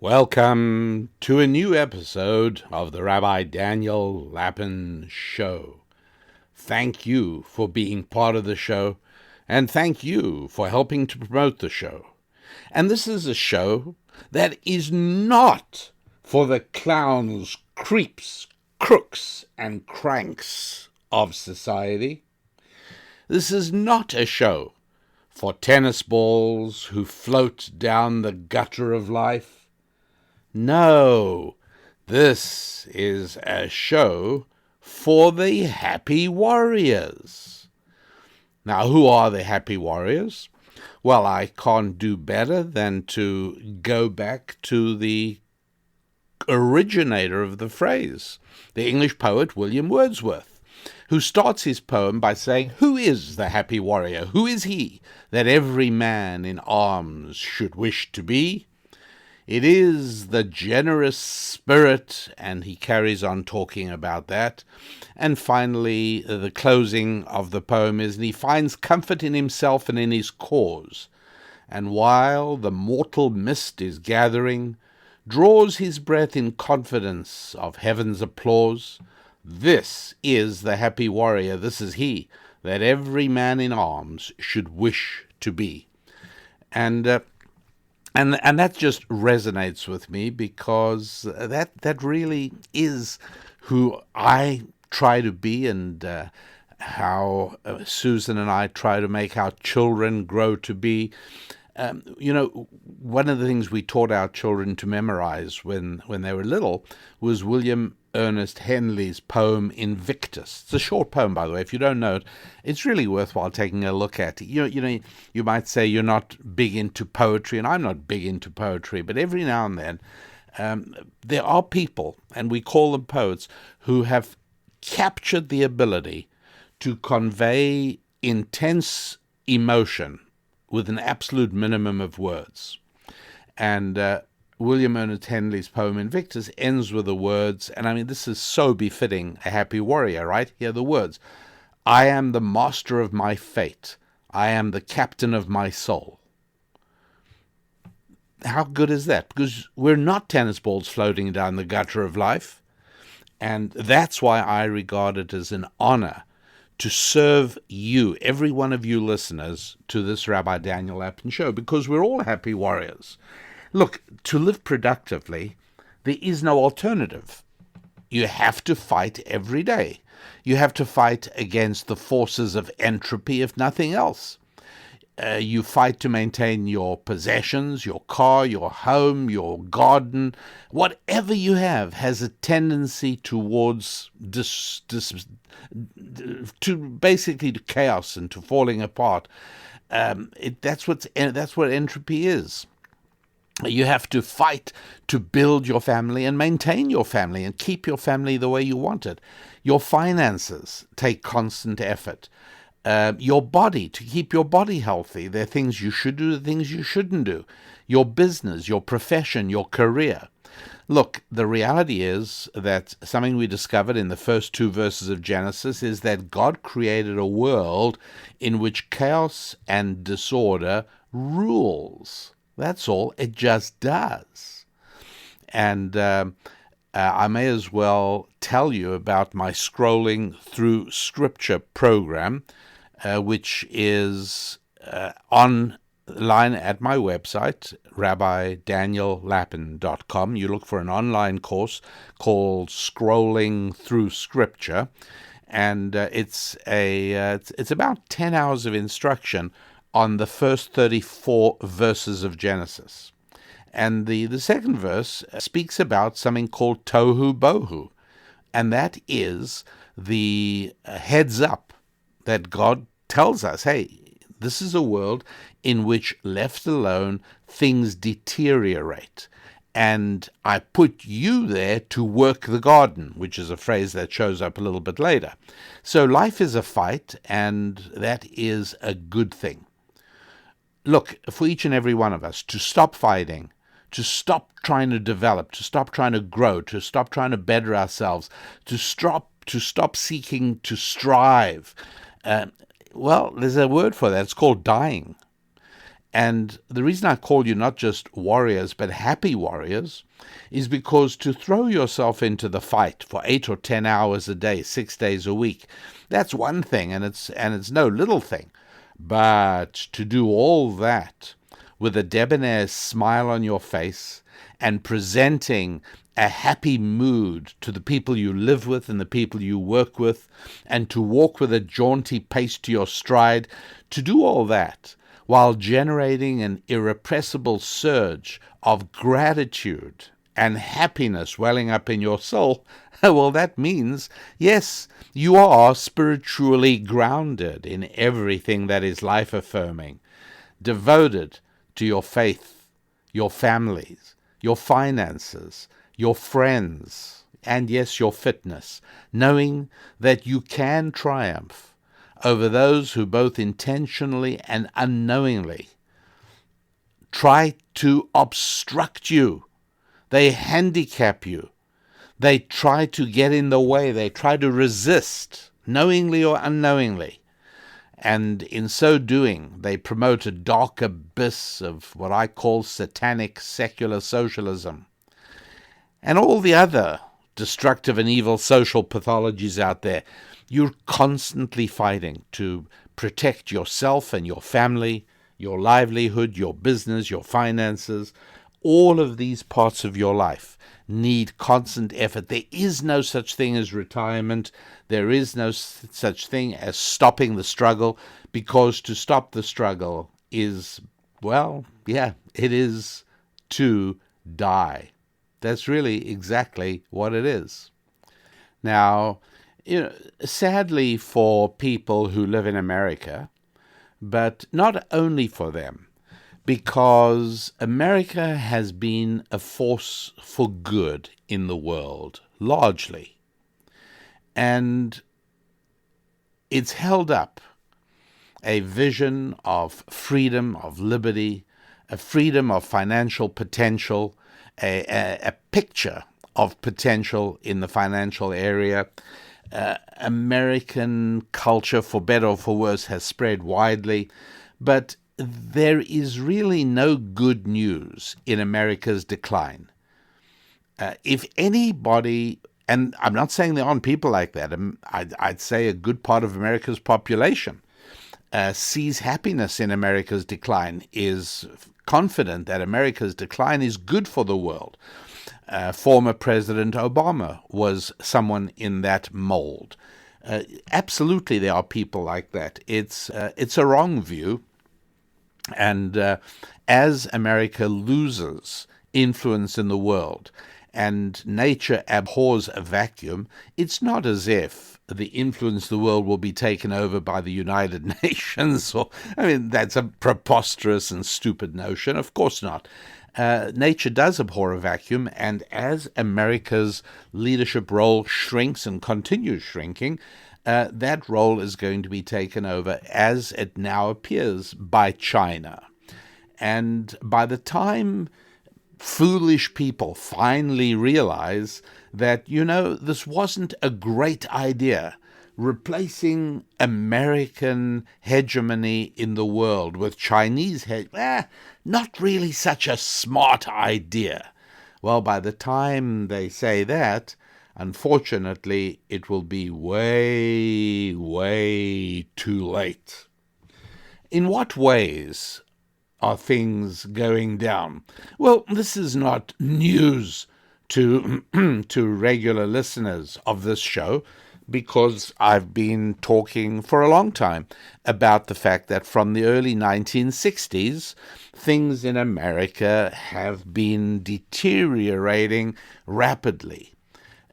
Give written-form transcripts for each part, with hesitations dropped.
Welcome to a new episode of the Rabbi Daniel Lapin Show. Thank you for being part of the show, and thank you for helping to promote the show. And this is a show that is not for the clowns, creeps, crooks, and cranks of society. This is not a show for tennis balls who float down the gutter of life. No, this is a show for the happy warriors. Now, who are the happy warriors? Well, I can't do better than to go back to the originator of the phrase, the English poet William Wordsworth, who starts his poem by saying, "Who is the happy warrior? Who is he that every man in arms should wish to be? It is the generous spirit," and he carries on talking about that. And finally, the closing of the poem is, "And he finds comfort in himself and in his cause, and while the mortal mist is gathering, draws his breath in confidence of heaven's applause. This is the happy warrior, this is he, that every man in arms should wish to be." And that just resonates with me because that really is who I try to be, and how Susan and I try to make our children grow to be. One of the things we taught our children to memorize when they were little was William Ernest Henley's poem Invictus. It's a short poem, by the way. If you don't know it, it's really worthwhile taking a look at. You might say you're not big into poetry, and I'm not big into poetry, but every now and then there are people, and we call them poets, who have captured the ability to convey intense emotion with an absolute minimum of words. And William Ernest Henley's poem Invictus ends with the words, and I mean, this is so befitting a happy warrior, right? Here are the words: "I am the master of my fate. I am the captain of my soul." How good is that? Because we're not tennis balls floating down the gutter of life. And that's why I regard it as an honor to serve you, every one of you listeners, to this Rabbi Daniel Lapin Show, because we're all happy warriors. Look, to live productively, there is no alternative. You have to fight every day. You have to fight against the forces of entropy, if nothing else. You fight to maintain your possessions, your car, your home, your garden. Whatever you have has a tendency towards to basically to chaos and to falling apart. That's what entropy is. You have to fight to build your family and maintain your family and keep your family the way you want it. Your finances take constant effort. Your body, to keep your body healthy. There are things you should do, things you shouldn't do. Your business, your profession, your career. Look, the reality is that something we discovered in the first 2 verses of Genesis is that God created a world in which chaos and disorder rules. That's all. It just does. And I may as well tell you about my Scrolling Through Scripture program, which is online at my website, rabbidaniellapin.com. You look for an online course called Scrolling Through Scripture, and it's about 10 hours of instruction on the first 34 verses of Genesis. And the second verse speaks about something called tohu bohu, and that is the heads up that God tells us, hey, this is a world in which, left alone, things deteriorate. And I put you there to work the garden, which is a phrase that shows up a little bit later. So life is a fight, and that is a good thing. Look, for each and every one of us, to stop fighting, to stop trying to develop, to stop trying to grow, to stop trying to better ourselves, to stop seeking to strive. Well, there's a word for that. It's called dying. And the reason I call you not just warriors, but happy warriors, is because to throw yourself into the fight for 8 or 10 hours a day, 6 days a week, that's one thing, and it's no little thing. But to do all that with a debonair smile on your face and presenting a happy mood to the people you live with and the people you work with, and to walk with a jaunty pace to your stride, to do all that while generating an irrepressible surge of gratitude and happiness welling up in your soul, well, that means, yes, you are spiritually grounded in everything that is life-affirming, devoted to your faith, your families, your finances, your friends, and yes, your fitness, knowing that you can triumph over those who both intentionally and unknowingly try to obstruct you. They handicap you. They try to get in the way. They try to resist, knowingly or unknowingly. And in so doing, they promote a dark abyss of what I call satanic secular socialism, and all the other destructive and evil social pathologies out there. You're constantly fighting to protect yourself and your family, your livelihood, your business, your finances. All of these parts of your life need constant effort. There is no such thing as retirement. There is no such thing as stopping the struggle, because to stop the struggle is, well, yeah, it is to die. That's really exactly what it is. Now, sadly for people who live in America, but not only for them, because America has been a force for good in the world, largely. And it's held up a vision of freedom, of liberty, a freedom of financial potential, a picture of potential in the financial area. American culture, for better or for worse, has spread widely, but there is really no good news in America's decline. If anybody, and I'm not saying there aren't people like that, I'd say a good part of America's population sees happiness in America's decline, is confident that America's decline is good for the world. Former President Obama was someone in that mold. Absolutely, there are people like that. It's a wrong view. And as America loses influence in the world and nature abhors a vacuum, it's not as if the influence of the world will be taken over by the United Nations. That's a preposterous and stupid notion. Of course not. Nature does abhor a vacuum, and as America's leadership role shrinks and continues shrinking, that role is going to be taken over, as it now appears, by China. And by the time foolish people finally realize that, this wasn't a great idea, replacing American hegemony in the world with Chinese not really such a smart idea. Well, by the time they say that, unfortunately, it will be way, way too late. In what ways are things going down? Well, this is not news to regular listeners of this show, because I've been talking for a long time about the fact that from the early 1960s, things in America have been deteriorating rapidly.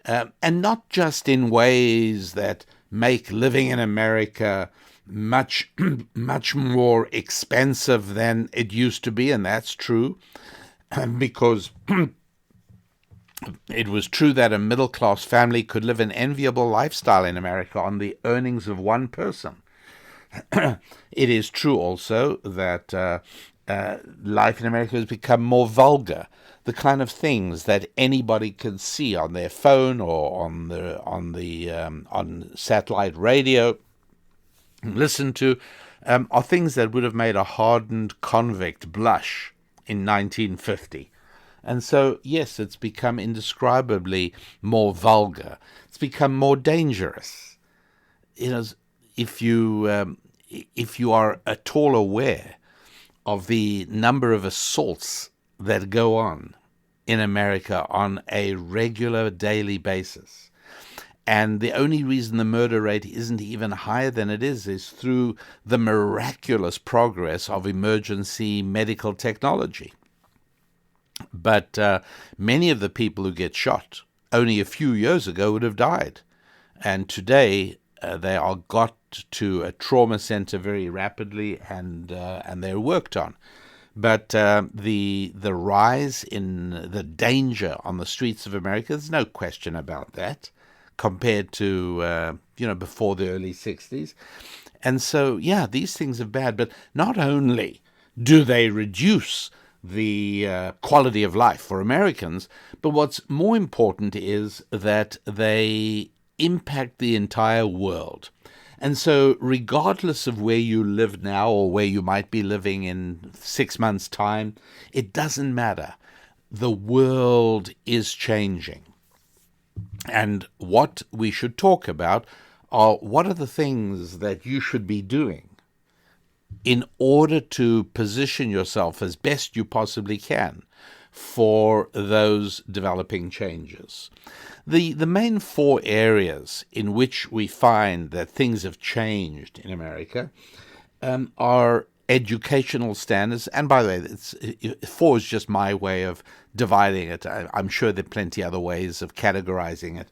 And not just in ways that make living in America much, much more expensive than it used to be, and that's true, because it was true that a middle-class family could live an enviable lifestyle in America on the earnings of one person. It is true also that life in America has become more vulgar. The kind of things that anybody can see on their phone or on satellite radio, listen to, are things that would have made a hardened convict blush in 1950. And so, yes, it's become indescribably more vulgar. It's become more dangerous. You know, if you are at all aware of the number of assaults that go on in America on a regular daily basis, and the only reason the murder rate isn't even higher than it is through the miraculous progress of emergency medical technology. But many of the people who get shot only a few years ago would have died. And today they are got to a trauma center very rapidly, and they're worked on. But the rise in the danger on the streets of America, there's no question about that, compared to before the early 60s. And so, yeah, these things are bad. But not only do they reduce the quality of life for Americans, but what's more important is that they impact the entire world. And so regardless of where you live now or where you might be living in 6 months' time, it doesn't matter. The world is changing. And what we should talk about are what are the things that you should be doing in order to position yourself as best you possibly can for those developing changes. The main four areas in which we find that things have changed in America are educational standards. And by the way, four is just my way of dividing it. I'm sure there are plenty other ways of categorizing it.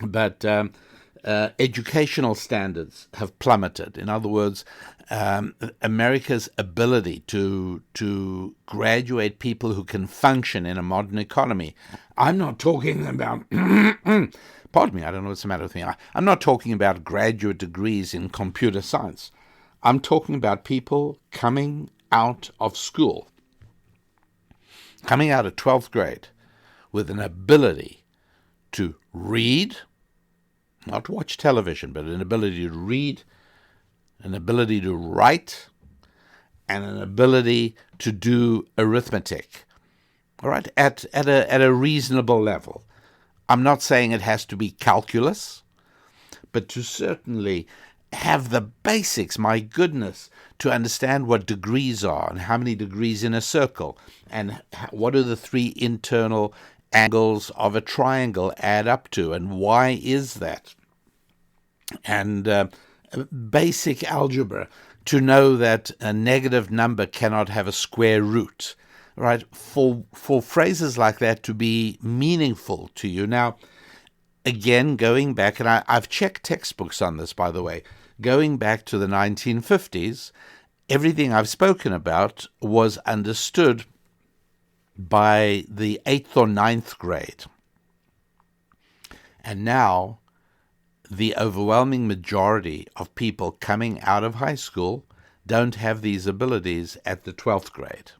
But educational standards have plummeted. In other words, America's ability to graduate people who can function in a modern economy. I'm not talking about, pardon me, I don't know what's the matter with me. I'm not talking about graduate degrees in computer science. I'm talking about people coming out of school, coming out of 12th grade with an ability to read, not watch television, but an ability to read, an ability to write, and an ability to do arithmetic, all right, at a reasonable level. I'm not saying it has to be calculus, but to certainly have the basics, my goodness, to understand what degrees are and how many degrees in a circle, and what are the three internal angles of a triangle add up to, and why is that? And basic algebra, to know that a negative number cannot have a square root, right? For phrases like that to be meaningful to you. Now, again, going back, and I've checked textbooks on this, by the way, going back to the 1950s, everything I've spoken about was understood by the 8th or 9th grade. And now, the overwhelming majority of people coming out of high school don't have these abilities at the 12th grade.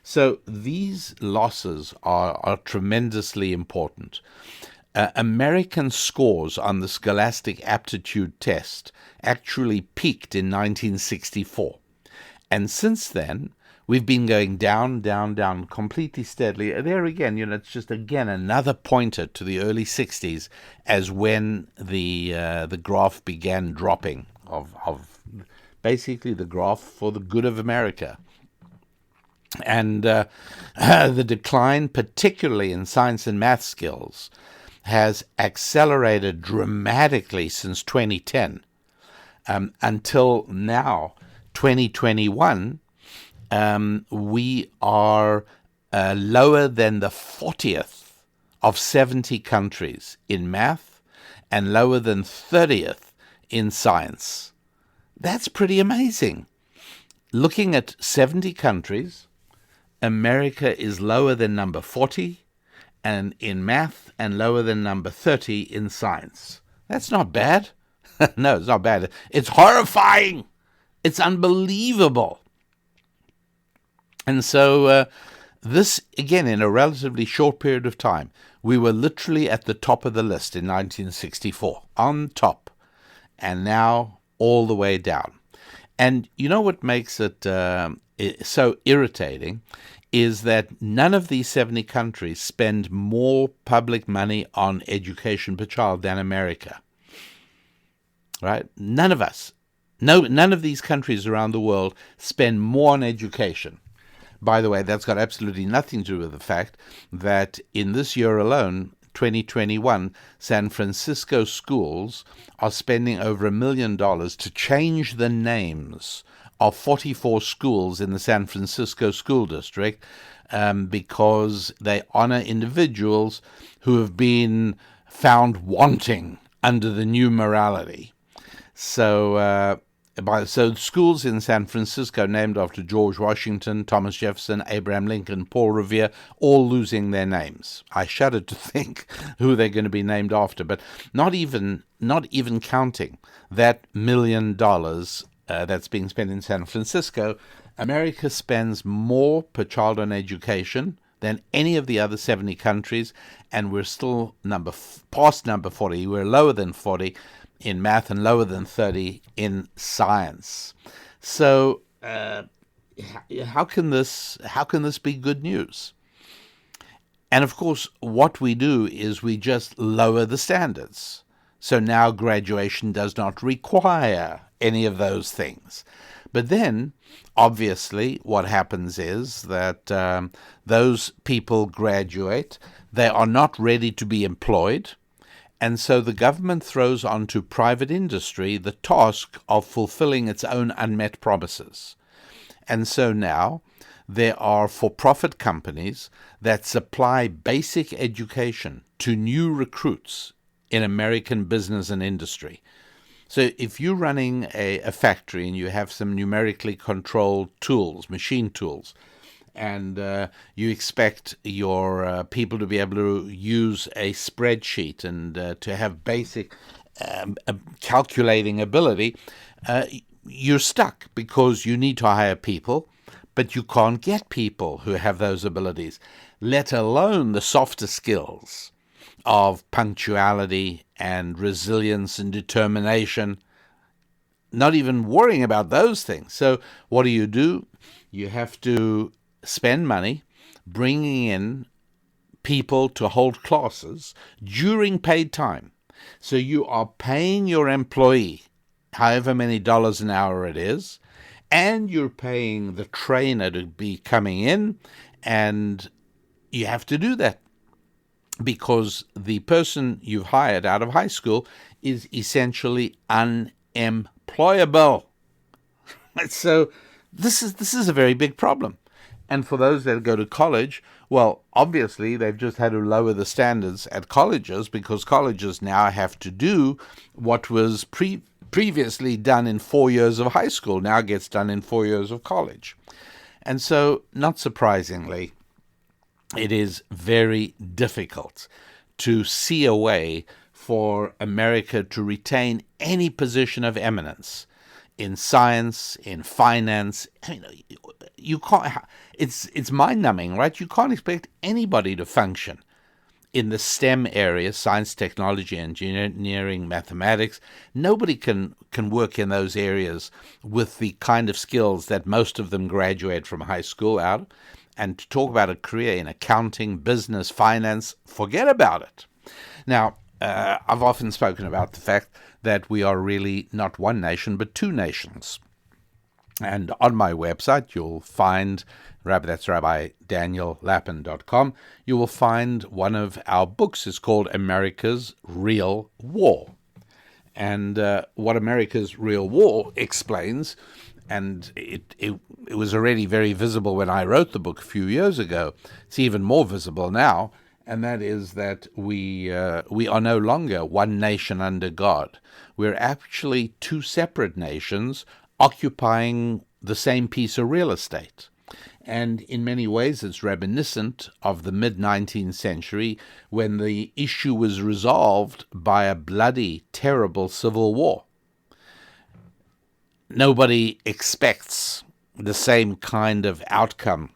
So these losses are tremendously important. American scores on the Scholastic Aptitude Test actually peaked in 1964. And since then, we've been going down, down, down, completely steadily. There again, it's just, again, another pointer to the early 60s as when the graph began dropping of basically the graph for the good of America. And the decline, particularly in science and math skills, has accelerated dramatically since 2010 until now, 2021. We are lower than the 40th of 70 countries in math and lower than 30th in science. That's pretty amazing. Looking at 70 countries, America is lower than number 40 and in math and lower than number 30 in science. That's not bad. No, it's not bad. It's horrifying. It's unbelievable. And so this, again, in a relatively short period of time, we were literally at the top of the list in 1964, on top. And now all the way down. And you know what makes it so irritating is that none of these 70 countries spend more public money on education per child than America. Right? None of us. No, none of these countries around the world spend more on education. By the way, that's got absolutely nothing to do with the fact that in this year alone, 2021, San Francisco schools are spending over $1 million to change the names of 44 schools in the San Francisco school district because they honor individuals who have been found wanting under the new morality. So schools in San Francisco named after George Washington, Thomas Jefferson, Abraham Lincoln, Paul Revere, all losing their names. I shudder to think who they're going to be named after, but not even counting that $1 million that's being spent in San Francisco, America spends more per child on education than any of the other 70 countries, and we're still past number 40. We're lower than 40 in math and lower than 30 in science. So how can this be good news? And of course, what we do is we just lower the standards. So now graduation does not require any of those things. But then, obviously, what happens is that those people graduate, they are not ready to be employed, and so the government throws onto private industry the task of fulfilling its own unmet promises. And so now there are for-profit companies that supply basic education to new recruits in American business and industry. So if you're running a factory and you have some numerically controlled tools, machine tools, and you expect your people to be able to use a spreadsheet and to have basic calculating ability, you're stuck because you need to hire people, but you can't get people who have those abilities, let alone the softer skills of punctuality and resilience and determination, not even worrying about those things. So what do? You have to spend money bringing in people to hold classes during paid time. So you are paying your employee however many dollars an hour it is, and you're paying the trainer to be coming in, and you have to do that because the person you've hired out of high school is essentially unemployable. So this is a very big problem. And for those that go to college, well, obviously they've just had to lower the standards at colleges because colleges now have to do what was previously done in 4 years of high school, now gets done in 4 years of college. And so, not surprisingly, it is very difficult to see a way for America to retain any position of eminence in science, in finance. I mean, you can't. It's mind-numbing, right? You can't expect anybody to function in the STEM areas, science, technology, engineering, mathematics. Nobody can work in those areas with the kind of skills that most of them graduate from high school out. And to talk about a career in accounting, business, finance, forget about it. Now, I've often spoken about the fact that we are really not one nation, but two nations. And on my website, you'll find, that's RabbiDanielLappin.com, you will find one of our books. It's called America's Real War. And what America's Real War explains, and it was already very visible when I wrote the book a few years ago, it's even more visible now, and that is that we are no longer one nation under God. We're actually two separate nations occupying the same piece of real estate. And in many ways, it's reminiscent of the mid-19th century when the issue was resolved by a bloody, terrible civil war. Nobody expects the same kind of outcome,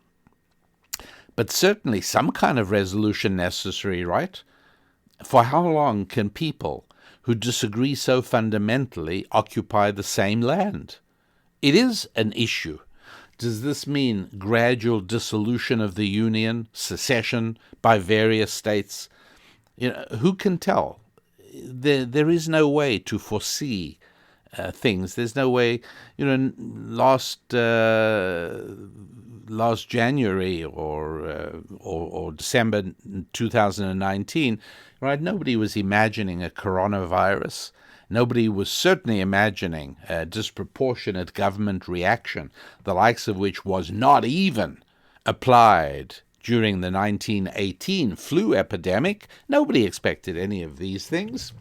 but certainly some kind of resolution necessary, right? For how long can people who disagree so fundamentally occupy the same land. It is an issue. Does this mean gradual dissolution of the Union, secession by various states? Who can tell? There is no way to foresee things. There's no way. Last January or December 2019, right? Nobody was imagining a coronavirus. Nobody was certainly imagining a disproportionate government reaction, the likes of which was not even applied during the 1918 flu epidemic. Nobody expected any of these things.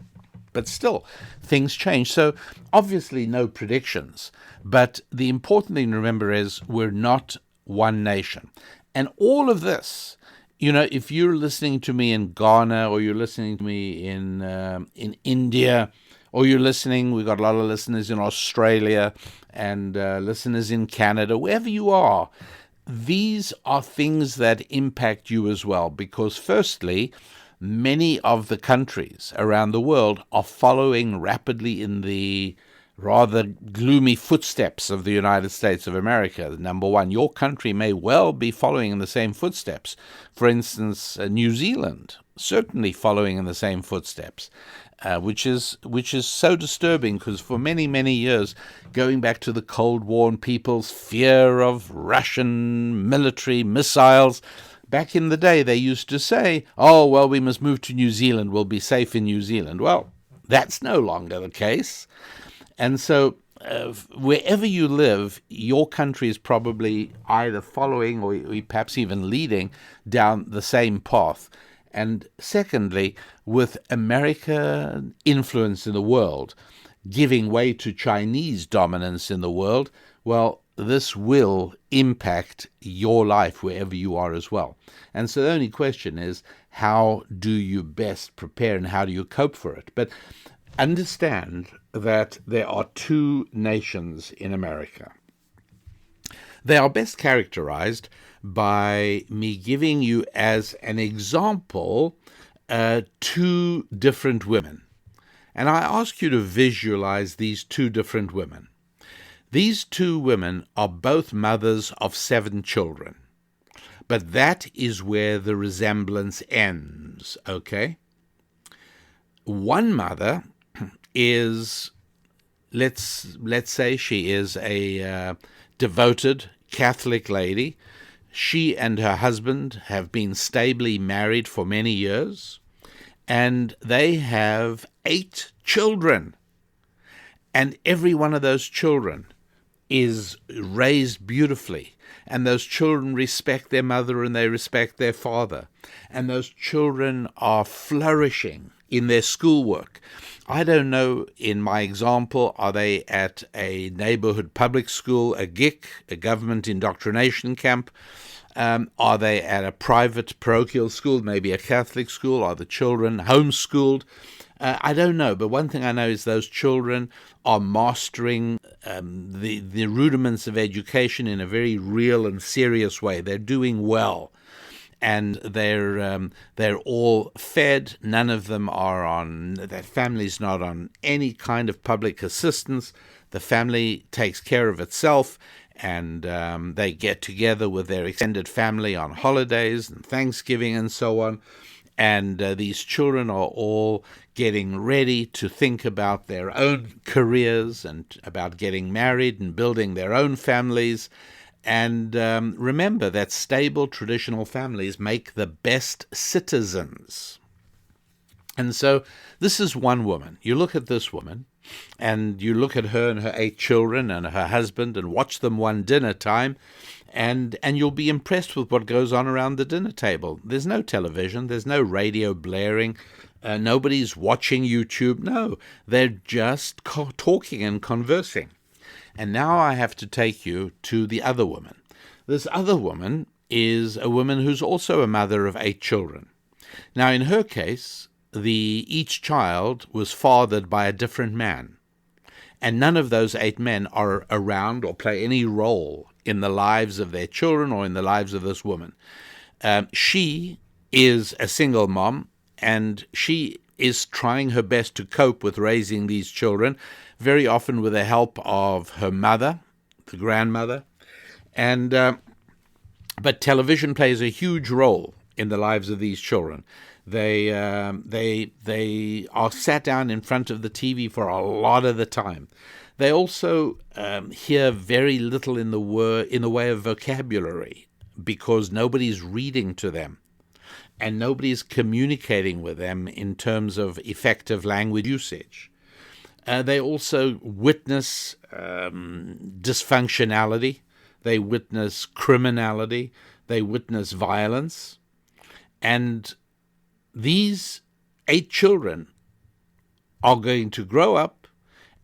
But still, things change. So obviously no predictions. But the important thing to remember is we're not one nation. And all of this, if you're listening to me in Ghana, or you're listening to me in India, or we've got a lot of listeners in Australia and listeners in Canada, wherever you are, these are things that impact you as well. Because firstly, many of the countries around the world are following rapidly in the rather gloomy footsteps of the United States of America. Number one, your country may well be following in the same footsteps. For instance, New Zealand, certainly following in the same footsteps, which is so disturbing, because for many, many years, going back to the Cold War and people's fear of Russian military missiles, back in the day, they used to say, oh, well, we must move to New Zealand. We'll be safe in New Zealand. Well, that's no longer the case. And so wherever you live, your country is probably either following or perhaps even leading down the same path. And secondly, with American influence in the world giving way to Chinese dominance in the world, well, this will impact your life wherever you are as well. And so the only question is, how do you best prepare and how do you cope for it? But understand that there are two nations in America. They are best characterized by me giving you as an example two different women. And I ask you to visualize these two different women. These two women are both mothers of 7 children. But that is where the resemblance ends, okay? One mother is, let's say she is a devoted Catholic lady. She and her husband have been stably married for many years, and they have 8 children. And every one of those children is raised beautifully, and those children respect their mother and they respect their father, and those children are flourishing in their schoolwork. I don't know, in my example, are they at a neighborhood public school, a GIC, a government indoctrination camp? Are they at a private parochial school, maybe a Catholic school? Are the children homeschooled? I don't know, but one thing I know is those children are mastering the rudiments of education in a very real and serious way. They're doing well, and they're all fed. None of them are on, that family's not on any kind of public assistance. The family takes care of itself, and they get together with their extended family on holidays and Thanksgiving and so on. And these children are all getting ready to think about their own careers and about getting married and building their own families. And remember that stable traditional families make the best citizens. And so this is one woman. You look at this woman, and you look at her and her 8 children and her husband and watch them one dinner time, and you'll be impressed with what goes on around the dinner table. There's no television. There's no radio blaring. Nobody's watching YouTube. No, they're just talking and conversing. And now I have to take you to the other woman. This other woman is a woman who's also a mother of 8 children. Now, in her case, each child was fathered by a different man. And none of those 8 men are around or play any role in the lives of their children or in the lives of this woman. She is a single mom, and she is trying her best to cope with raising these children, very often with the help of her mother, the grandmother. And but television plays a huge role in the lives of these children. They are sat down in front of the TV for a lot of the time. They also hear very little in the way of vocabulary, because nobody's reading to them and nobody's communicating with them in terms of effective language usage. They also witness dysfunctionality. They witness criminality. They witness violence. And these 8 children are going to grow up,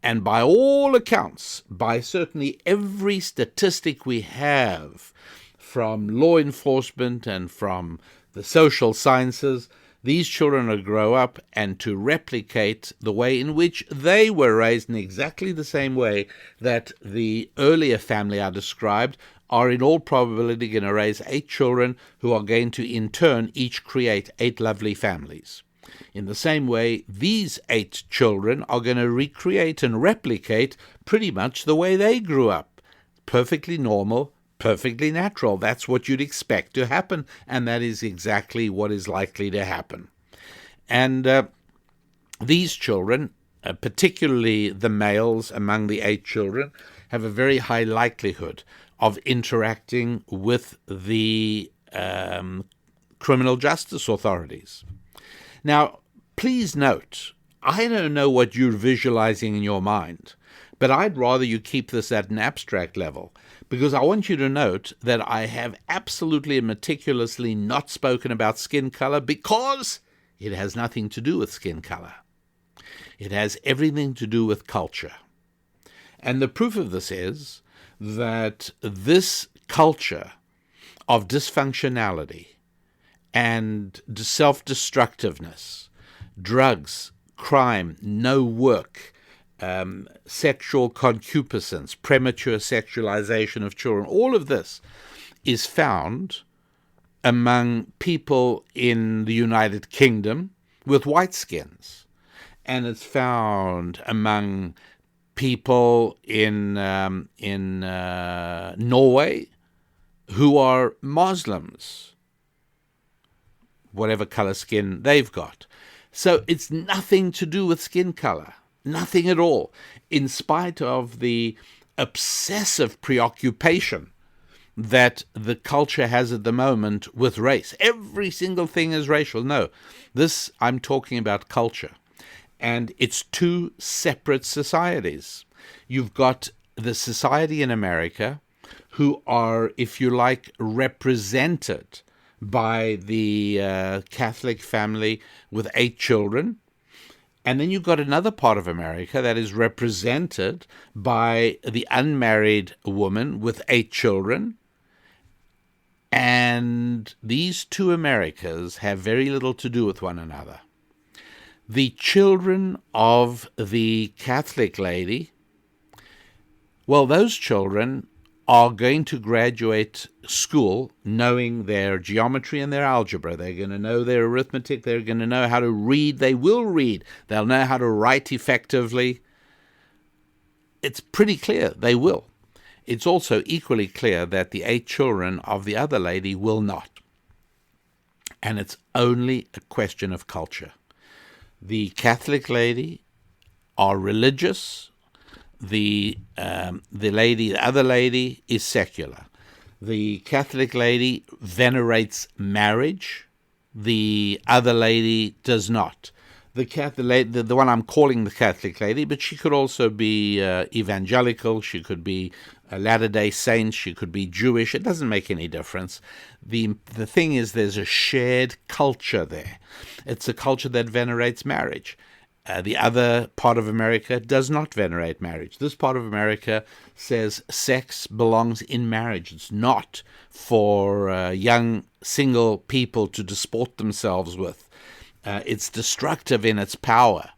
and by all accounts, by certainly every statistic we have from law enforcement and from the social sciences, these children will grow up and to replicate the way in which they were raised in exactly the same way that the earlier family I described are in all probability going to raise 8 children who are going to in turn each create 8 lovely families. In the same way, these 8 children are going to recreate and replicate pretty much the way they grew up. Perfectly normal, perfectly natural. That's what you'd expect to happen, and that is exactly what is likely to happen. And these children, particularly the males among the 8 children, have a very high likelihood of interacting with the criminal justice authorities. Now, please note, I don't know what you're visualizing in your mind, but I'd rather you keep this at an abstract level, because I want you to note that I have absolutely and meticulously not spoken about skin color, because it has nothing to do with skin color. It has everything to do with culture. And the proof of this is that this culture of dysfunctionality and self-destructiveness, drugs, crime, no work, sexual concupiscence, premature sexualization of children, all of this is found among people in the United Kingdom with white skins, and it's found among people in Norway who are Muslims, whatever color skin they've got. So it's nothing to do with skin color, nothing at all, in spite of the obsessive preoccupation that the culture has at the moment with race. Every single thing is racial. No, this, I'm talking about culture. And it's 2 separate societies. You've got the society in America who are, if you like, represented by the Catholic family with 8 children. And then you've got another part of America that is represented by the unmarried woman with 8 children. And these 2 Americas have very little to do with one another. The children of the Catholic lady, well, those children are going to graduate school knowing their geometry and their algebra. They're going to know their arithmetic. They're going to know how to read. They will read. They'll know how to write effectively. It's pretty clear they will. It's also equally clear that the 8 children of the other lady will not. And it's only a question of culture. The Catholic lady are religious. The other lady is secular. The Catholic lady venerates marriage. The other lady does not. The one I'm calling the Catholic lady, but she could also be evangelical. She could be a Latter-day Saint. She could be Jewish. It doesn't make any difference. The thing is, there's a shared culture there. It's a culture that venerates marriage. The other part of America does not venerate marriage. This part of America says sex belongs in marriage. It's not for young single people to disport themselves with. It's destructive in its power.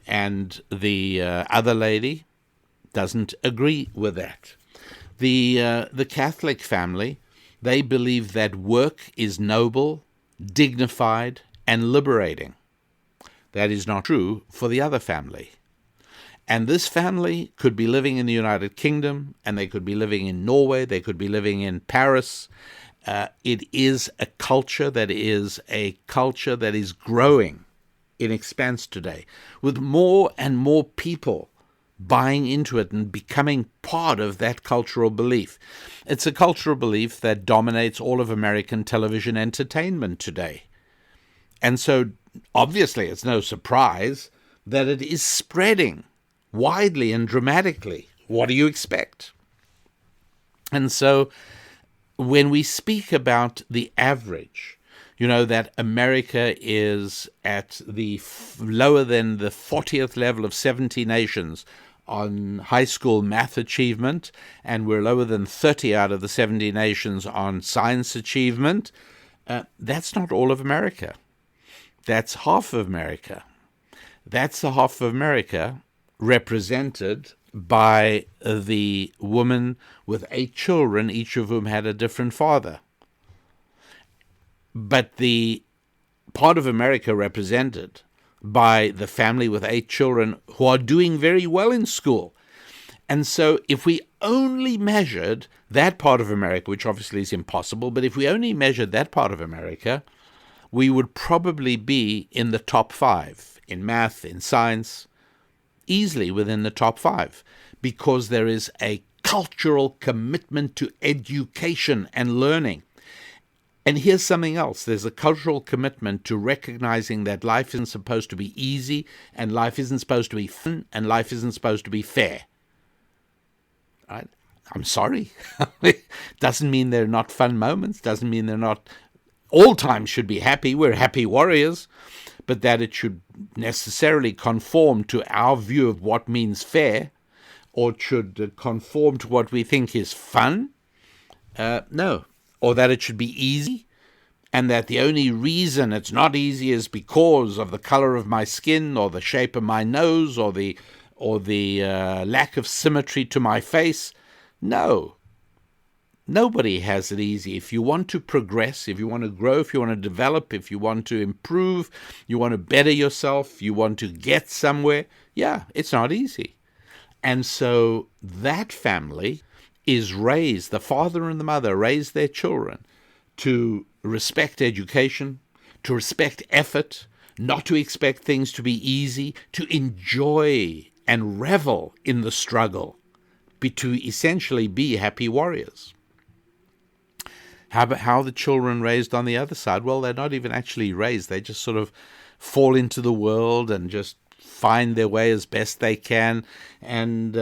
And the other lady doesn't agree with that. The Catholic family, they believe that work is noble, dignified, and liberating. that is not true for the other family. And this family could be living in the United Kingdom, and they could be living in Norway, they could be living in Paris. It is a culture that is growing in expanse today, with more and more people buying into it and becoming part of that cultural belief. It's a cultural belief that dominates all of American television entertainment today. And so, obviously, it's no surprise that it is spreading widely and dramatically. What do you expect? And so, when we speak about the average, that America is at the lower than the 40th level of 70 nations on high school math achievement, and we're lower than 30 out of the 70 nations on science achievement, that's not all of America. That's half of America. That's the half of America represented by the woman with 8 children, each of whom had a different father. But the part of America represented by the family with 8 children who are doing very well in school. And so if we only measured that part of America, which obviously is impossible, but if we only measured that part of America, we would probably be in the top 5 in math, in science, easily within the top 5, because there is a cultural commitment to education and learning. And here's something else. There's a cultural commitment to recognizing that life isn't supposed to be easy, and life isn't supposed to be fun, and life isn't supposed to be fair. Right? I'm sorry. Doesn't mean they're not fun moments. Doesn't mean they're not. All times should be happy. We're happy warriors. But that it should necessarily conform to our view of what means fair, or should conform to what we think is fun, no. Or that it should be easy, and that the only reason it's not easy is because of the color of my skin, or the shape of my nose, or the lack of symmetry to my face. No. Nobody has it easy. If you want to progress, if you want to grow, if you want to develop, if you want to improve, you want to better yourself, you want to get somewhere, it's not easy. And so that family is raised, the father and the mother raise their children to respect education, to respect effort, not to expect things to be easy, to enjoy and revel in the struggle, to essentially be happy warriors. How the children raised on the other side? Well, they're not even actually raised. They just sort of fall into the world and just find their way as best they can. And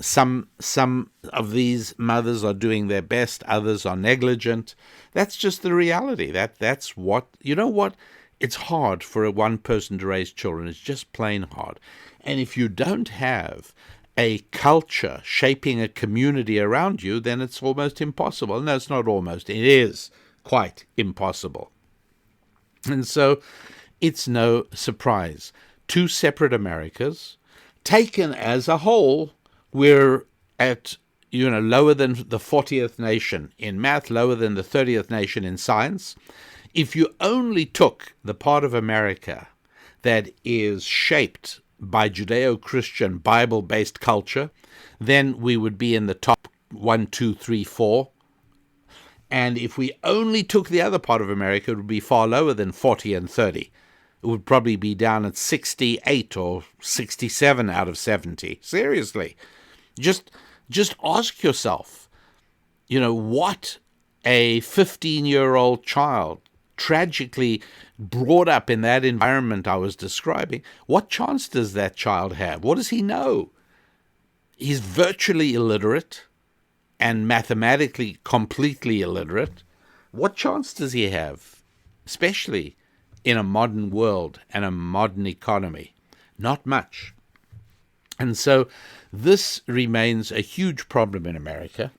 some of these mothers are doing their best. Others are negligent. That's just the reality. That's what, it's hard for one person to raise children. It's just plain hard. And if you don't have a culture shaping a community around you, then it's almost impossible. No, it's not almost. It is quite impossible. And so it's no surprise. 2 separate Americas, taken as a whole, we're at, lower than the 40th nation in math, lower than the 30th nation in science. If you only took the part of America that is shaped by Judeo-Christian Bible-based culture, then we would be in the top 1, 2, 3, 4. And if we only took the other part of America, it would be far lower than 40 and 30. It would probably be down at 68 or 67 out of 70. Seriously. Just ask yourself, what a 15-year-old child tragically brought up in that environment I was describing, what chance does that child have? What does he know? He's virtually illiterate and mathematically completely illiterate. What chance does he have, especially in a modern world and a modern economy? Not much. And so this remains a huge problem in America.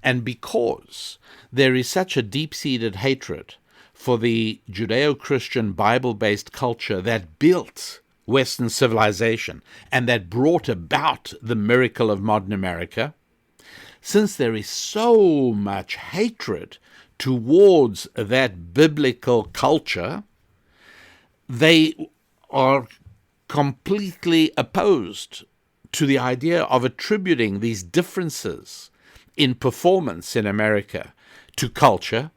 And because there is such a deep-seated hatred for the Judeo-Christian Bible-based culture that built Western civilization and that brought about the miracle of modern America, since there is so much hatred towards that biblical culture, they are completely opposed to the idea of attributing these differences in performance in America to culture.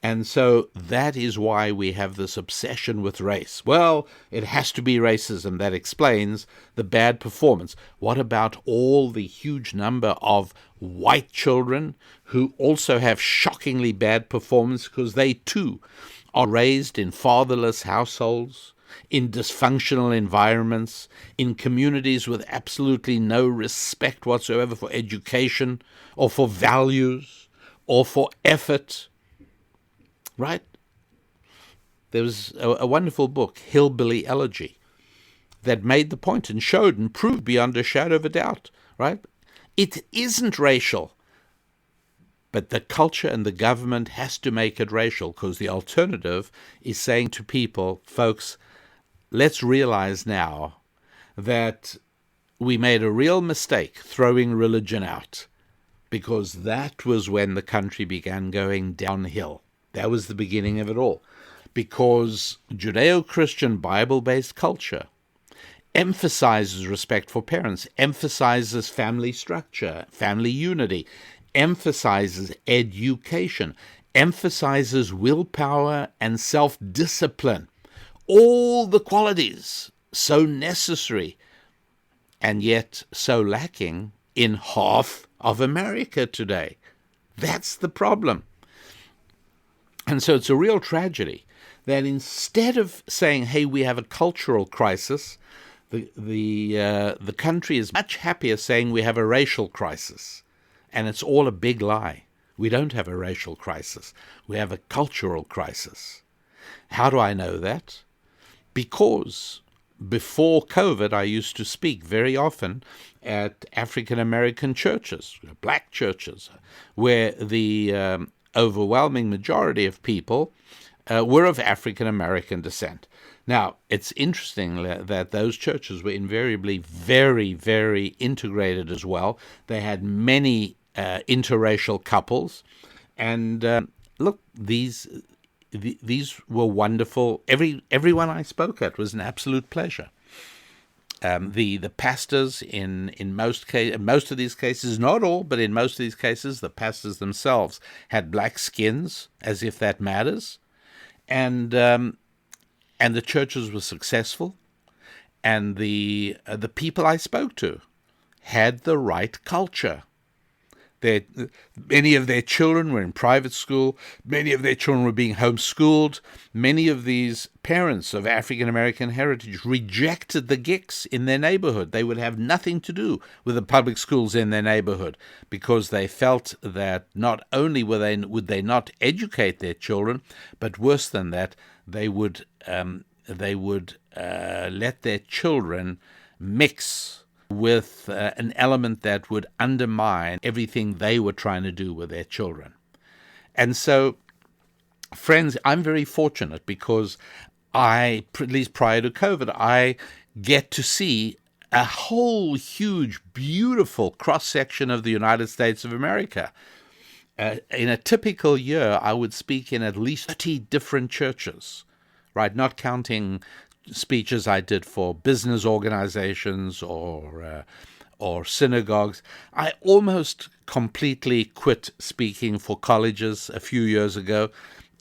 And so that is why we have this obsession with race. Well, it has to be racism that explains the bad performance. What about all the huge number of white children who also have shockingly bad performance because they too are raised in fatherless households, in dysfunctional environments, in communities with absolutely no respect whatsoever for education or for values or for effort? Right? There was a wonderful book, Hillbilly Elegy, that made the point and showed and proved beyond a shadow of a doubt, right? It isn't racial, but the culture and the government has to make it racial, because the alternative is saying to people, folks, let's realize now that we made a real mistake throwing religion out, because that was when the country began going downhill. That was the beginning of it all, because Judeo-Christian Bible-based culture emphasizes respect for parents, emphasizes family structure, family unity, emphasizes education, emphasizes willpower and self-discipline, all the qualities so necessary and yet so lacking in half of America today. That's the problem. And so it's a real tragedy that instead of saying, hey, we have a cultural crisis, the country is much happier saying we have a racial crisis. And it's all a big lie. We don't have a racial crisis. We have a cultural crisis. How do I know that? Because before COVID, I used to speak very often at African American churches, black churches, where the overwhelming majority of people were of African American descent. Now, it's interesting that those churches were invariably very, very integrated as well. They had many interracial couples, and look, these were wonderful. Everyone I spoke at was an absolute pleasure. The pastors in most of these cases, not all, but in most of these cases, the pastors themselves had black skins, as if that matters, and the churches were successful, and the people I spoke to had the right culture. Many of their children were in private school. Many of their children were being homeschooled. Many of these parents of African-American heritage rejected the GICs in their neighborhood. They would have nothing to do with the public schools in their neighborhood, because they felt that not only would they not educate their children, but worse than that, they would let their children mix with an element that would undermine everything they were trying to do with their children. And so, friends, I'm very fortunate because at least prior to COVID, I get to see a whole huge, beautiful cross-section of the United States of America. In a typical year, I would speak in at least 30 different churches, right? Not counting speeches I did for business organizations or synagogues. I almost completely quit speaking for colleges a few years ago.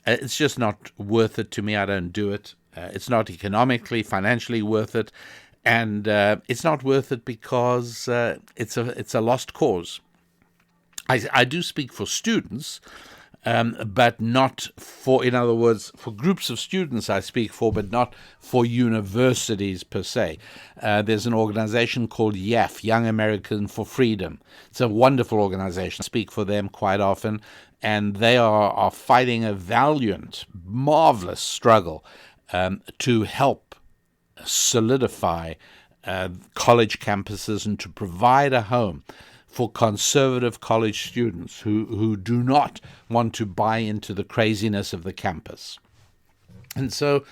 It's just not worth it to me. I don't do it. It's not economically, financially worth it, and it's not worth it because it's a lost cause. I do speak for students, but not for, in other words, for groups of students I speak for, but not for universities per se. There's an organization called YAF, Young American for Freedom. It's a wonderful organization. I speak for them quite often, and they are fighting a valiant, marvelous struggle to help solidify college campuses and to provide a home for conservative college students who do not want to buy into the craziness of the campus. And so,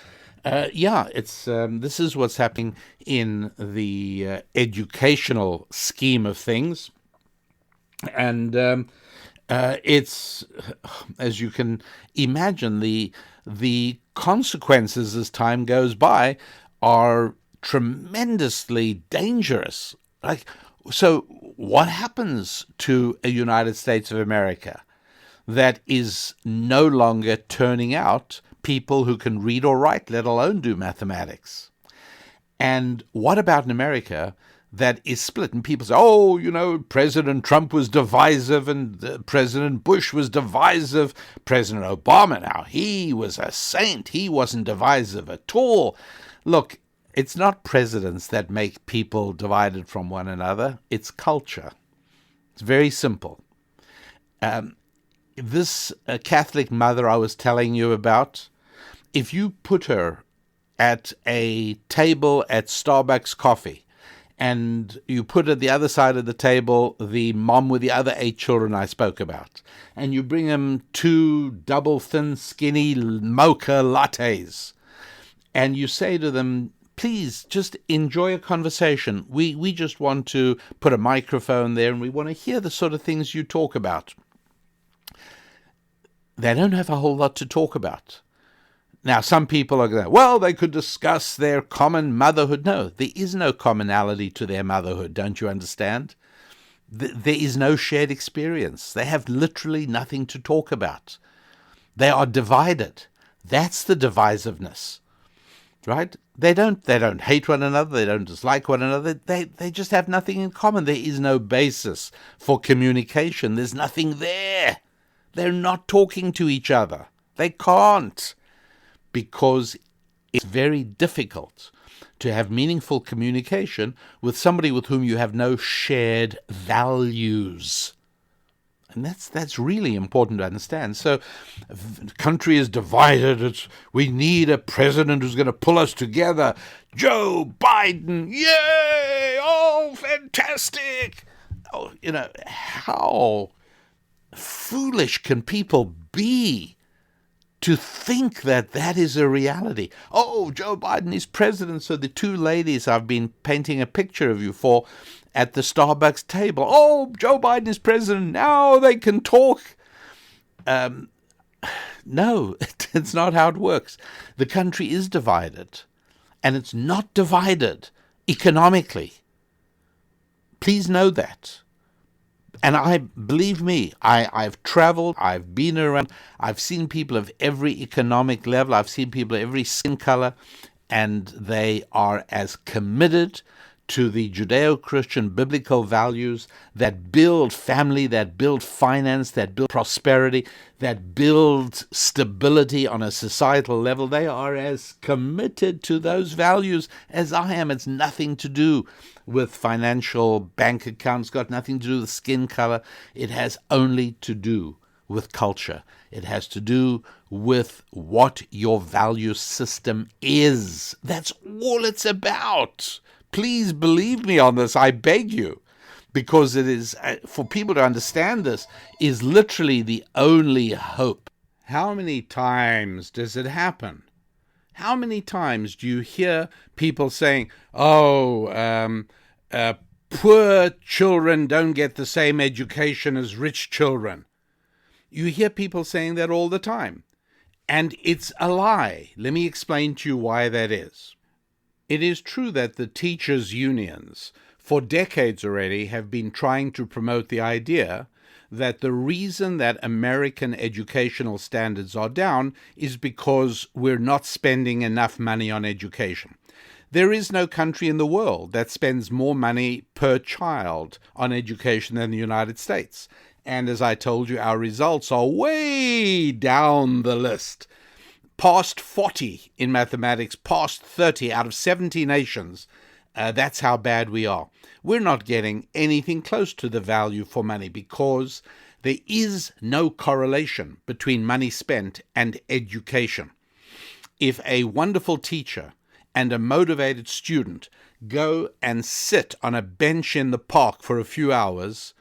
this is what's happening in the educational scheme of things. And it's, as you can imagine, the consequences as time goes by are tremendously dangerous. So what happens to a United States of America that is no longer turning out people who can read or write, let alone do mathematics? And what about an America that is split? And people say, oh, President Trump was divisive and President Bush was divisive. President Obama, now, he was a saint. He wasn't divisive at all. Look, it's not presidents that make people divided from one another. It's culture. It's very simple. This Catholic mother I was telling you about, if you put her at a table at Starbucks coffee, and you put at the other side of the table the mom with the other 8 children I spoke about, and you bring them 2 double thin, skinny mocha lattes, and you say to them, please just enjoy a conversation. We just want to put a microphone there, and we want to hear the sort of things you talk about. They don't have a whole lot to talk about. Now, some people are going, well, they could discuss their common motherhood. No, there is no commonality to their motherhood. Don't you understand? There is no shared experience. They have literally nothing to talk about. They are divided. That's the divisiveness, right? They don't hate one another. They don't dislike one another. They just have nothing in common. There is no basis for communication. There's nothing there. They're not talking to each other. They can't. Because it's very difficult to have meaningful communication with somebody with whom you have no shared values. And that's really important to understand. So the country is divided. We need a president who's going to pull us together. Joe Biden, yay! Oh, fantastic! Oh, how foolish can people be to think that that is a reality? Oh, Joe Biden is president, so the 2 ladies I've been painting a picture of you for at the Starbucks table, oh, Joe Biden is president, now they can talk. No, it's not how it works. The country is divided, and it's not divided economically. Please know that. And believe me, I've traveled, I've been around, I've seen people of every economic level, I've seen people of every skin color, and they are as committed to the Judeo-Christian biblical values that build family, that build finance, that build prosperity, that build stability on a societal level. They are as committed to those values as I am. It's nothing to do with financial bank accounts, got nothing to do with skin color. It has only to do with culture. It has to do with what your value system is. That's all it's about. Please believe me on this, I beg you, because it is, for people to understand this, is literally the only hope. How many times does it happen? How many times do you hear people saying, poor children don't get the same education as rich children? You hear people saying that all the time. And it's a lie. Let me explain to you why that is. It is true that the teachers' unions, for decades already, have been trying to promote the idea that the reason that American educational standards are down is because we're not spending enough money on education. There is no country in the world that spends more money per child on education than the United States. And as I told you, our results are way down the list. Past 40 in mathematics, past 30 out of 70 nations. That's how bad we are. We're not getting anything close to the value for money because there is no correlation between money spent and education. If a wonderful teacher and a motivated student go and sit on a bench in the park for a few hours,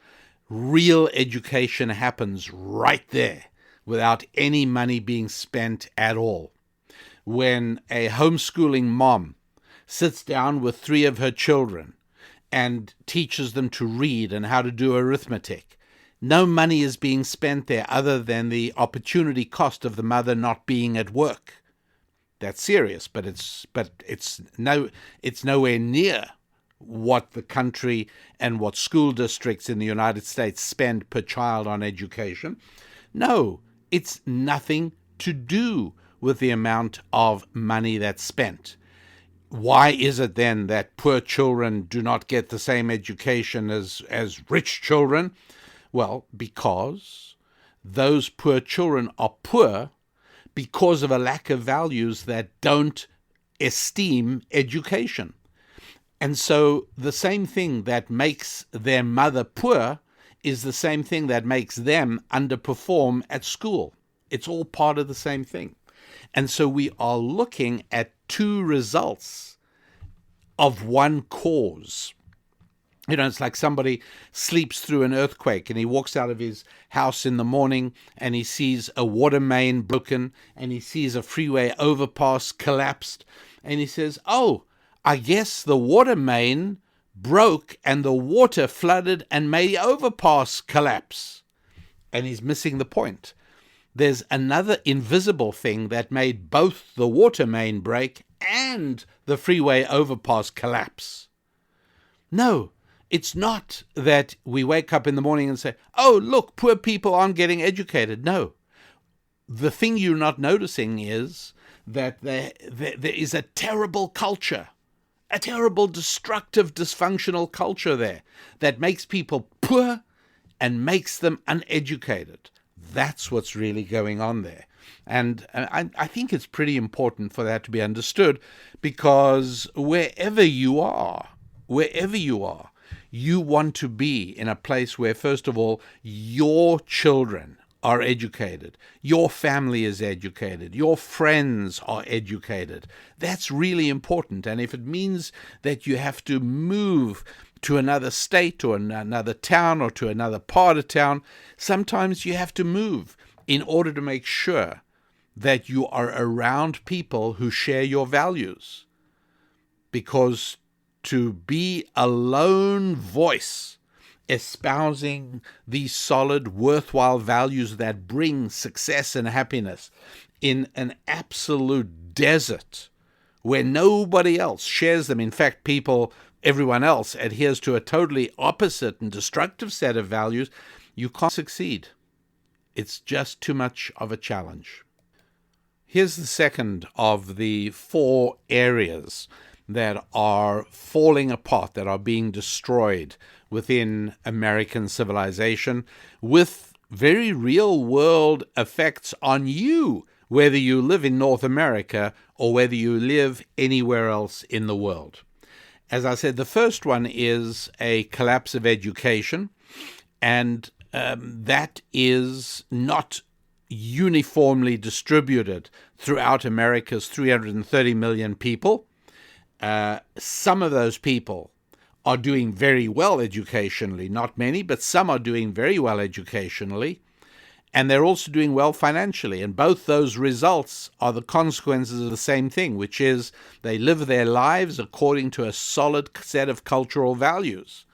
real education happens right there, without any money being spent at all. When a homeschooling mom sits down with 3 of her children and teaches them to read and how to do arithmetic, no money is being spent there other than the opportunity cost of the mother not being at work. That's serious, but it's nowhere near what the country and what school districts in the United States spend per child on education. No, it's nothing to do with the amount of money that's spent. Why is it then that poor children do not get the same education as rich children? Well, because those poor children are poor because of a lack of values that don't esteem education. And so the same thing that makes their mother poor is the same thing that makes them underperform at school. It's all part of the same thing. And so we are looking at two results of one cause. You know, it's like somebody sleeps through an earthquake and he walks out of his house in the morning and he sees a water main broken and he sees a freeway overpass collapsed and he says, oh, I guess the water main broke and the water flooded and made the overpass collapse. And he's missing the point. There's another invisible thing that made both the water main break and the freeway overpass collapse. No, it's not that we wake up in the morning and say, oh, look, poor people aren't getting educated. No. The thing you're not noticing is that there is a terrible culture, a terrible, destructive, dysfunctional culture there that makes people poor and makes them uneducated. That's what's really going on there. And I think it's pretty important for that to be understood, because wherever you are, you want to be in a place where, first of all, your children are educated, your family is educated, your friends are educated. That's really important. And if it means that you have to move to another state or another town or to another part of town, sometimes you have to move in order to make sure that you are around people who share your values. Because to be a lone voice espousing these solid, worthwhile values that bring success and happiness in an absolute desert where nobody else shares them. In fact, everyone else adheres to a totally opposite and destructive set of values, you can't succeed. It's just too much of a challenge. Here's the second of the 4 areas that are falling apart, that are being destroyed within American civilization, with very real-world effects on you, whether you live in North America or whether you live anywhere else in the world. As I said, the first one is a collapse of education, and that is not uniformly distributed throughout America's 330 million people. Some of those people are doing very well educationally, not many, but some are doing very well educationally, and they're also doing well financially. And both those results are the consequences of the same thing, which is they live their lives according to a solid set of cultural values.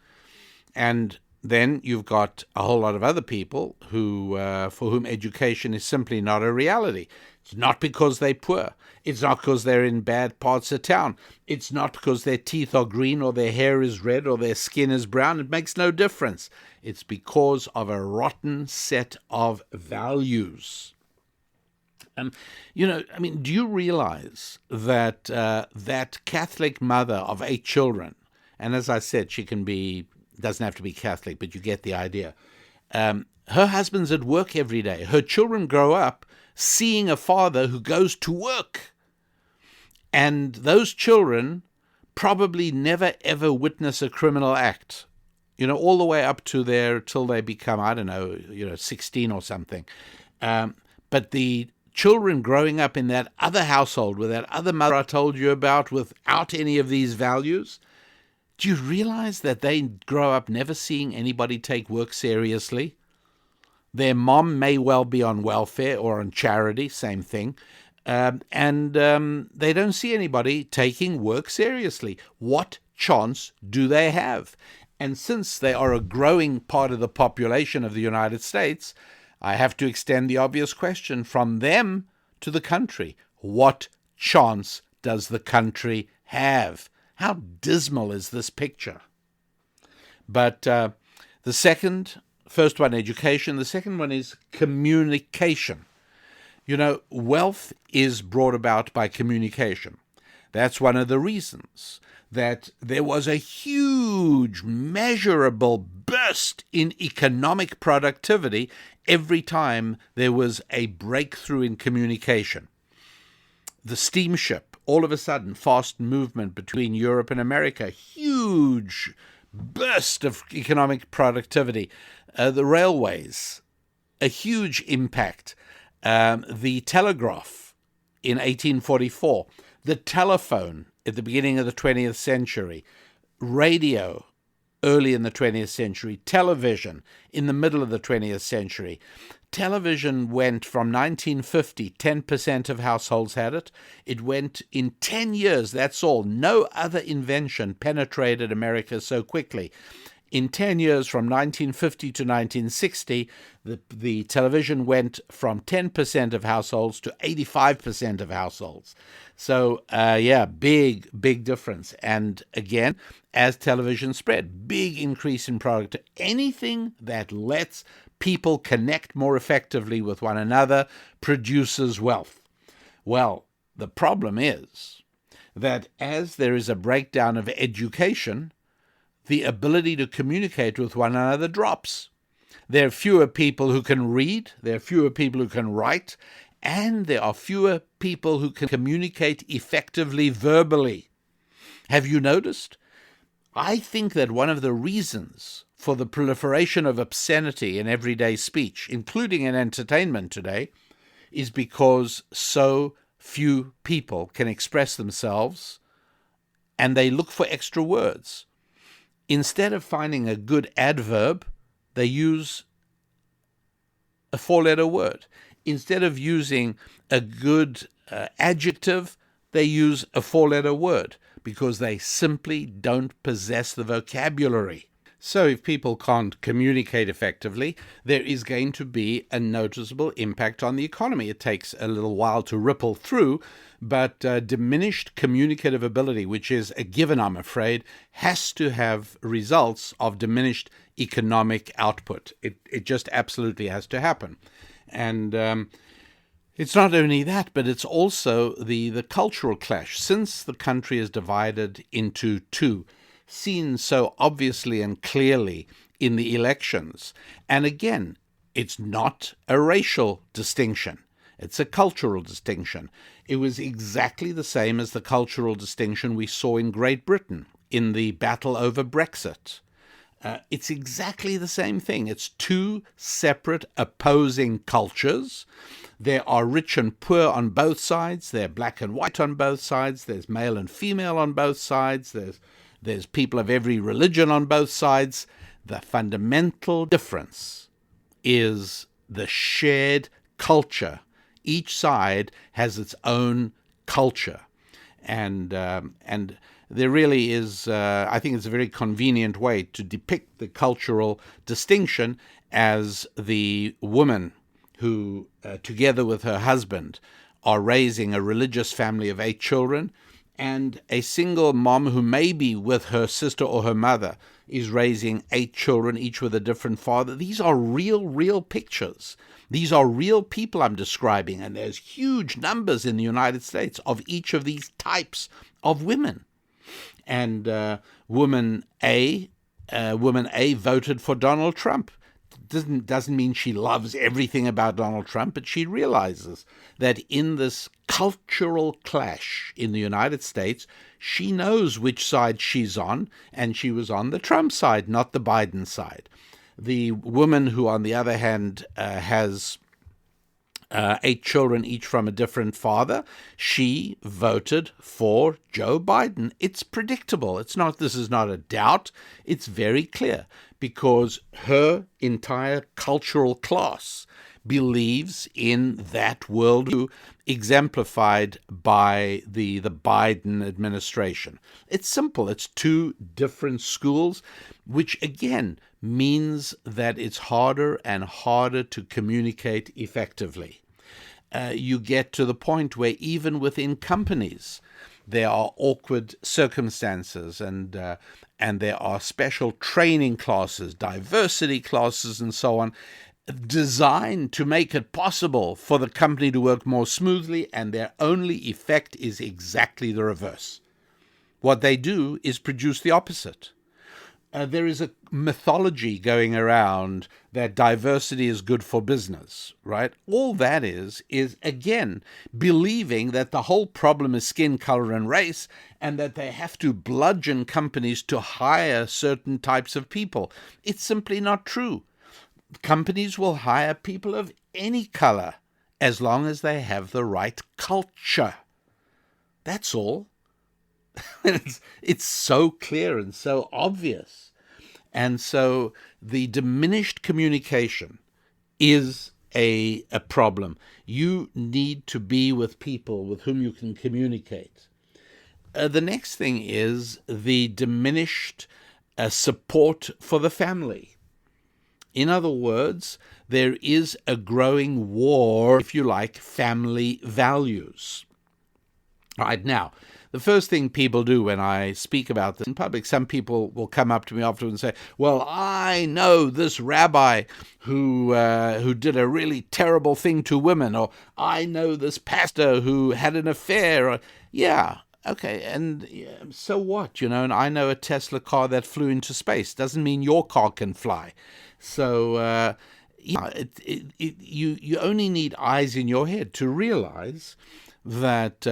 And then you've got a whole lot of other people who, for whom education is simply not a reality. It's not because they're poor. It's not because they're in bad parts of town. It's not because their teeth are green or their hair is red or their skin is brown. It makes no difference. It's because of a rotten set of values. Do you realize that that Catholic mother of 8 children, and as I said, she doesn't have to be Catholic, but you get the idea. Her husband's at work every day. Her children grow up seeing a father who goes to work. And those children probably never, ever witness a criminal act, all the way up to till they become, 16 or something. But the children growing up in that other household with that other mother I told you about without any of these values, do you realize that they grow up never seeing anybody take work seriously? Their mom may well be on welfare or on charity, same thing. And they don't see anybody taking work seriously. What chance do they have? And since they are a growing part of the population of the United States, I have to extend the obvious question from them to the country. What chance does the country have? How dismal is this picture? But the first one, education. The second one is communication. You know, wealth is brought about by communication. That's one of the reasons that there was a huge, measurable burst in economic productivity every time there was a breakthrough in communication. The steamship, all of a sudden, fast movement between Europe and America, huge burst of economic productivity. The railways, a huge impact. The telegraph in 1844, the telephone at the beginning of the 20th century, radio early in the 20th century, television in the middle of the 20th century. Television went from 1950, 10% of households had it. It went in 10 years, that's all. No other invention penetrated America so quickly. In 10 years, from 1950 to 1960, the television went from 10% of households to 85% of households. So, big difference. And again, as television spread, big increase in product. Anything that lets people connect more effectively with one another produces wealth. Well, the problem is that as there is a breakdown of education, the ability to communicate with one another drops. There are fewer people who can read, there are fewer people who can write, and there are fewer people who can communicate effectively verbally. Have you noticed? I think that one of the reasons for the proliferation of obscenity in everyday speech, including in entertainment today, is because so few people can express themselves and they look for extra words. Instead of finding a good adverb, they use a four-letter word. Instead of using a good adjective, they use a four-letter word because they simply don't possess the vocabulary. So if people can't communicate effectively, there is going to be a noticeable impact on the economy. It takes a little while to ripple through, but diminished communicative ability, which is a given, I'm afraid, has to have results of diminished economic output. It just absolutely has to happen. And it's not only that, but it's also the cultural clash. Since the country is divided into two, seen so obviously and clearly in the elections. And again, it's not a racial distinction. It's a cultural distinction. It was exactly the same as the cultural distinction we saw in Great Britain in the battle over Brexit. It's exactly the same thing. It's two separate opposing cultures. There are rich and poor on both sides. There are black and white on both sides. There's male and female on both sides. There's people of every religion on both sides. The fundamental difference is the shared culture. Each side has its own culture. And there really is, I think it's a very convenient way to depict the cultural distinction as the woman who, together with her husband, are raising a religious family of 8 children, and a single mom who may be with her sister or her mother is raising 8 children, each with a different father. These are real pictures. These are real people I'm describing, and there's huge numbers in the United States of each of these types of women. And woman A voted for Donald Trump. Doesn't mean she loves everything about Donald Trump, but she realizes that in this cultural clash in the United States, she knows which side she's on, and she was on the Trump side, not the Biden side. The woman who, on the other hand, has 8 children, each from a different father, she voted for Joe Biden. It's predictable. This is not a doubt. It's very clear because her entire cultural class believes in that worldview exemplified by the Biden administration. It's simple. It's 2 different schools, which again means that it's harder and harder to communicate effectively. you get to the point where even within companies, there are awkward circumstances, and there are special training classes, diversity classes, and so on, designed to make it possible for the company to work more smoothly, and their only effect is exactly the reverse. What they do is produce the opposite. There is a mythology going around that diversity is good for business, right? All that is again, believing that the whole problem is skin color and race, and that they have to bludgeon companies to hire certain types of people. It's simply not true. Companies will hire people of any color as long as they have the right culture. That's all. It's so clear and so obvious. And so the diminished communication is a problem. You need to be with people with whom you can communicate. The next thing is the diminished support for the family. In other words, there is a growing war, if you like, family values. All right, now, the first thing people do when I speak about this in public, some people will come up to me afterwards and say, well, I know this rabbi who did a really terrible thing to women, or I know this pastor who had an affair. Or, yeah, okay, and so what? And I know a Tesla car that flew into space. Doesn't mean your car can fly. So you only need eyes in your head to realize that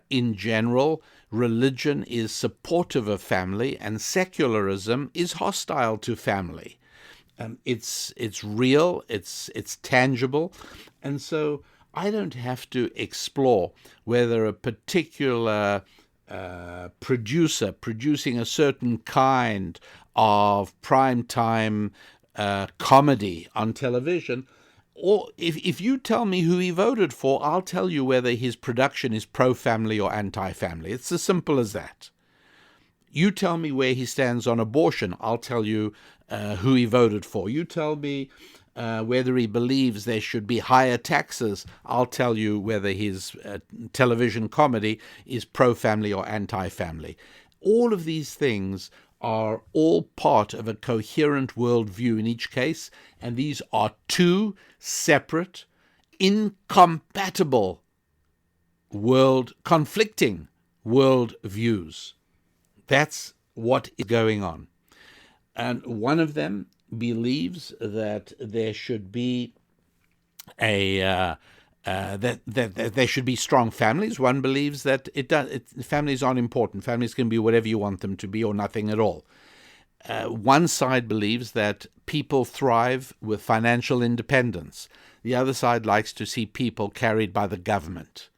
in general, religion is supportive of family and secularism is hostile to family. It's real, it's tangible, and so I don't have to explore whether a particular producer producing a certain kind of primetime comedy on television, or if you tell me who he voted for, I'll tell you whether his production is pro-family or anti-family. It's as simple as that. You tell me where he stands on abortion, I'll tell you who he voted for. You tell me whether he believes there should be higher taxes, I'll tell you whether his television comedy is pro-family or anti-family. All of these things are all part of a coherent worldview in each case, and these are two separate, incompatible conflicting world views. That's what is going on. And one of them believes that there should be that there should be strong families. One believes that families aren't important. Families can be whatever you want them to be or nothing at all. One side believes that people thrive with financial independence. The other side likes to see people carried by the government.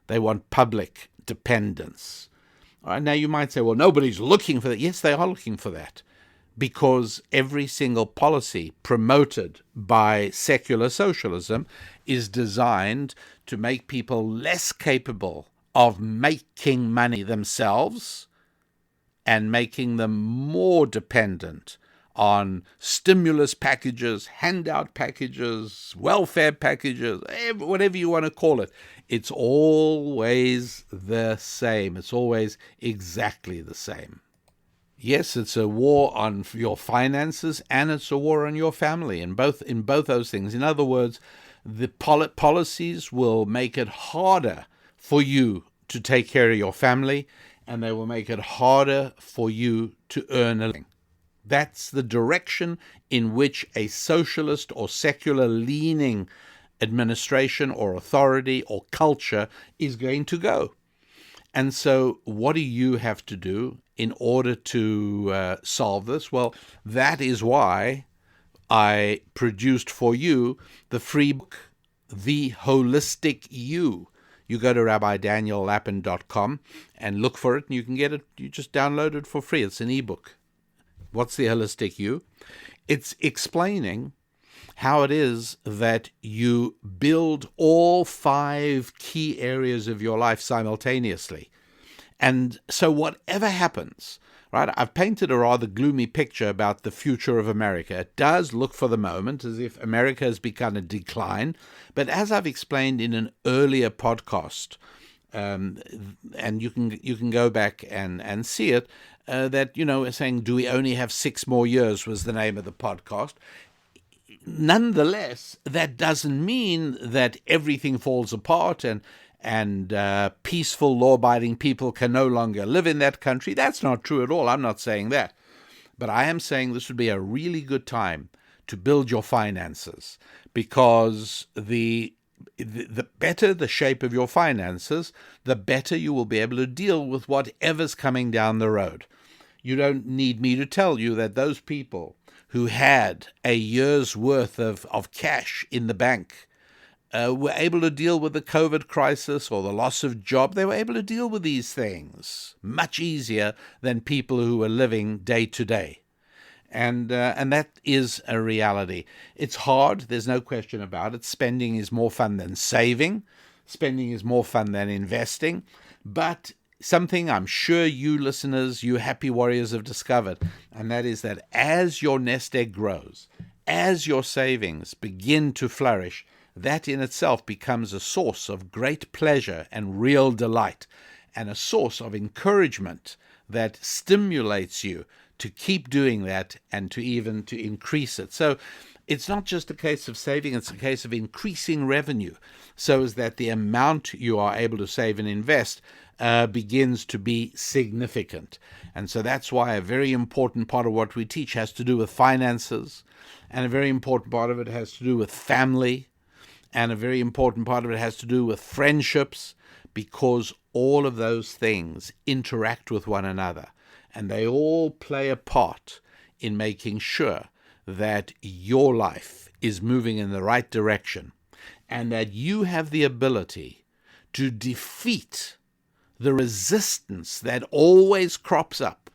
They want public dependence. All right, now you might say, well, nobody's looking for that. Yes, they are looking for that, because every single policy promoted by secular socialism is designed to make people less capable of making money themselves and making them more dependent on stimulus packages, handout packages, welfare packages, whatever you want to call it. It's always the same. It's always exactly the same. Yes, it's a war on your finances, and it's a war on your family, in both those things. In other words, the policies will make it harder for you to take care of your family, and they will make it harder for you to earn a living. That's the direction in which a socialist or secular-leaning administration or authority or culture is going to go. And so what do you have to do in order to solve this? Well, that is why I produced for you the free book, The Holistic You. You go to RabbiDanielLapin.com and look for it, and you can get it. You just download it for free. It's an ebook. What's the Holistic You? It's explaining how it is that you build all 5 key areas of your life simultaneously. And so whatever happens, right, I've painted a rather gloomy picture about the future of America. It does look for the moment as if America has begun a decline. But as I've explained in an earlier podcast, and you can go back and see it, that, saying, do we only have 6 more years was the name of the podcast. Nonetheless, that doesn't mean that everything falls apart and peaceful, law-abiding people can no longer live in that country. That's not true at all. I'm not saying that. But I am saying this would be a really good time to build your finances, because the better the shape of your finances, the better you will be able to deal with whatever's coming down the road. You don't need me to tell you that those people who had a year's worth of cash in the bank were able to deal with the COVID crisis or the loss of job. They were able to deal with these things much easier than people who were living day to day. And that is a reality. It's hard. There's no question about it. Spending is more fun than saving. Spending is more fun than investing. But something I'm sure you listeners, you happy warriors, have discovered, and that is that as your nest egg grows, as your savings begin to flourish, that in itself becomes a source of great pleasure and real delight, and a source of encouragement that stimulates you to keep doing that and to increase it. So it's not just a case of saving, it's a case of increasing revenue, so as that the amount you are able to save and invest begins to be significant. And so that's why a very important part of what we teach has to do with finances, and a very important part of it has to do with family, and a very important part of it has to do with friendships, because all of those things interact with one another, and they all play a part in making sure that your life is moving in the right direction, and that you have the ability to defeat the resistance that always crops up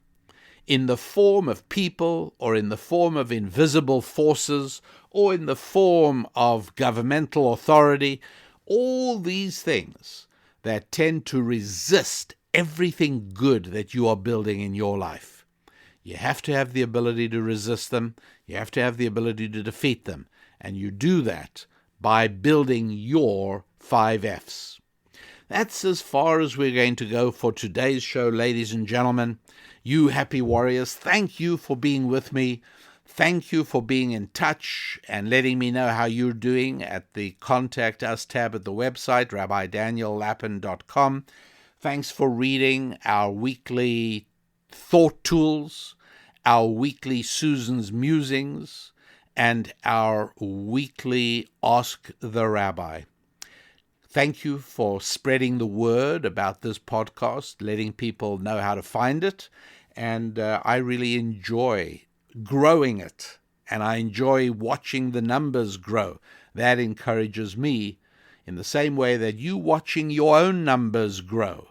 in the form of people, or in the form of invisible forces, or in the form of governmental authority, all these things that tend to resist everything good that you are building in your life. You have to have the ability to resist them. You have to have the ability to defeat them. And you do that by building your 5 Fs. That's as far as we're going to go for today's show, ladies and gentlemen. You happy warriors, thank you for being with me. Thank you for being in touch and letting me know how you're doing at the Contact Us tab at the website, rabbidaniellapin.com. Thanks for reading our weekly thought tools, our weekly Susan's Musings, and our weekly Ask the Rabbi. Thank you for spreading the word about this podcast, letting people know how to find it. And I really enjoy growing it, and I enjoy watching the numbers grow. That encourages me in the same way that you watching your own numbers grow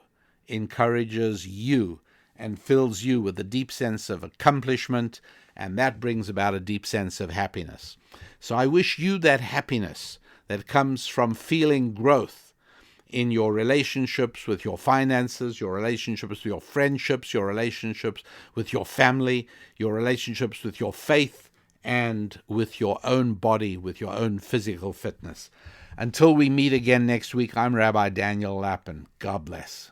encourages you and fills you with a deep sense of accomplishment, and that brings about a deep sense of happiness. So I wish you that happiness that comes from feeling growth in your relationships with your finances, your relationships with your friendships, your relationships with your family, your relationships with your faith, and with your own body, with your own physical fitness. Until we meet again next week, I'm Rabbi Daniel Lapin. God bless.